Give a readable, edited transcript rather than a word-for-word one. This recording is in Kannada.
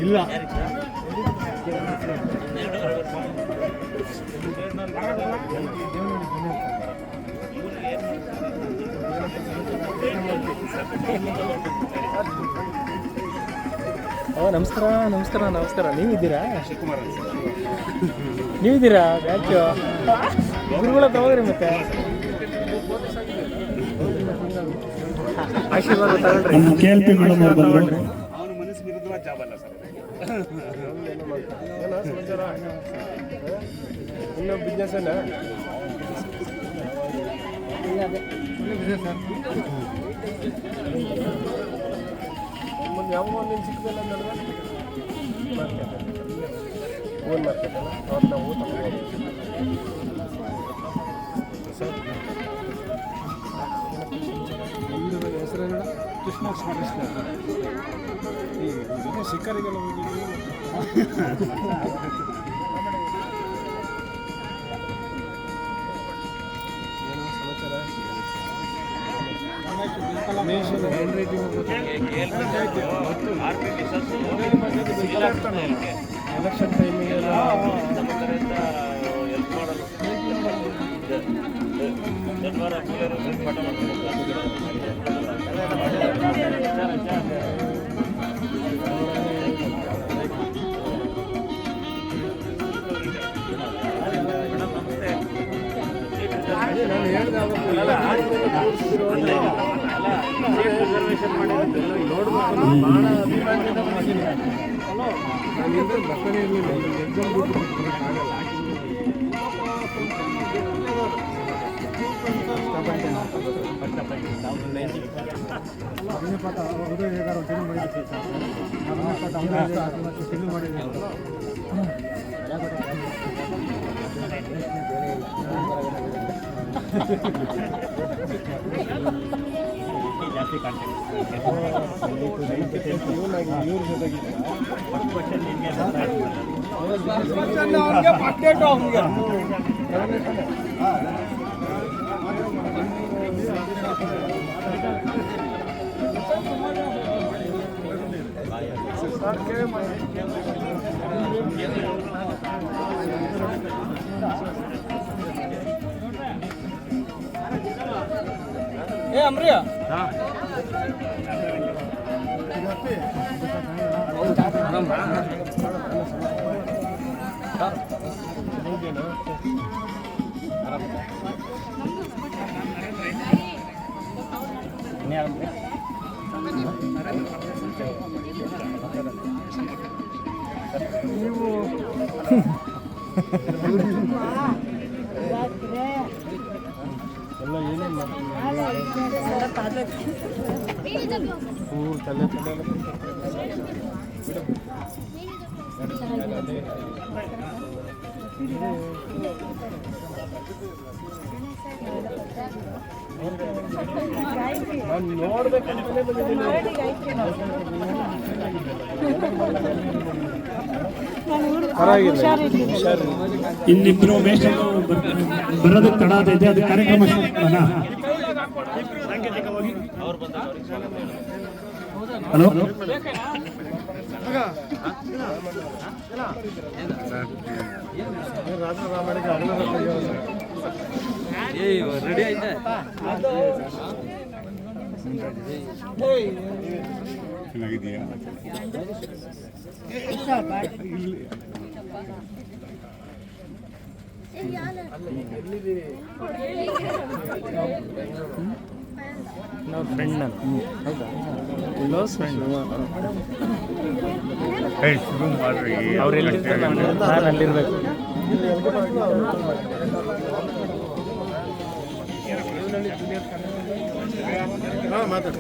ಇಲ್ಲ ನಮಸ್ಕಾರ ನಮಸ್ಕಾರ ನಮಸ್ಕಾರ. ನೀವಿದ್ದೀರಾ? ಶಿವಕುಮಾರ್ ನೀವಿದ್ದೀರಾ? ಬ್ಯಾಚು ಗುರುಗಳ ತಗೋದ್ರಿ ಮತ್ತೆ ಆಶೀರ್ವಾದ ತಗೊಂಡ್ರಿ. ಅವನ ಮನಸ್ಸು ವಿರುದ್ಧವಾದ ಜಾಬ್ ಅಲ್ಲ ಸರ್. ಇನ್ನೂ ಬಿಸ್ನೆಸ್ ಅಲ್ಲ ಯಾವ ಒಂದು ಸಿಕ್ಕಲ್ಲ ಮಾರ್ಕೆಟ್ ಓನ್ ಮಾರ್ಕೆಟ್ ಅಲ್ಲ ಅವ್ರು ನಾವು ತಗೋಬೋದು ಸರ್. ಹೆಸರೇನ? ಕೃಷ್ಣ ಈಗ ಶಿಕಾರಿಗೆಲ್ಲ ಹೋಗಿದ್ದೀವಿ. ಏನು ಸಮಾಚಾರ? ಹ್ಯಾಂಡ್ ರೈಟಿಂಗ್ ಎಲೆಕ್ಷನ್ ಟೈಮಿಗೆಲ್ಲ ನಾನು ಹೇಳಿದೆ ರಿಸರ್ವೇಷನ್ ಮಾಡಿದ್ರೆ ನೋಡ್ಬೇಕು. ಭಾಳ ಅಭಿಮಾನದಿಂದ ಮಾಡಿದ್ದೀನಿ. ನಾನಿಂದ ಬರ್ತಾನೆ ಇರಲಿಲ್ಲ. ಎಕ್ಸಾಮ್ ದುಡ್ಡು ಆಗಲ್ಲ. ಜಾಸ್ತಿ ಏ ಅಮ್ರಿಯ ನೀವು ಎಲ್ಲ ಏನೇನು ತಲೆ ನಾನು ನೋಡ್ಬೇಕಂತಲೇ ಬಂದಿದ್ದೀನಿ. ಇನ್ನಿಬ್ರು ಮೇಷರು ಬರೋದಕ್ಕೆ ತಡ ಇದೆ. ಅದು ಕಾರ್ಯಕ್ರಮ ಹಲೋ ರೆಡಿ ಆಯ್ತಾ? ಚೆನ್ನಾಗಿದೆಯಾ? ನಾವು ಫ್ರೆಂಡ್ ನಾನು. ಹೌದಾ? Close friend. ಅವ್ರೆಲ್ಲ ನಾನು ಅಲ್ಲಿರ್ಬೇಕು. ಮಾತಾಡು.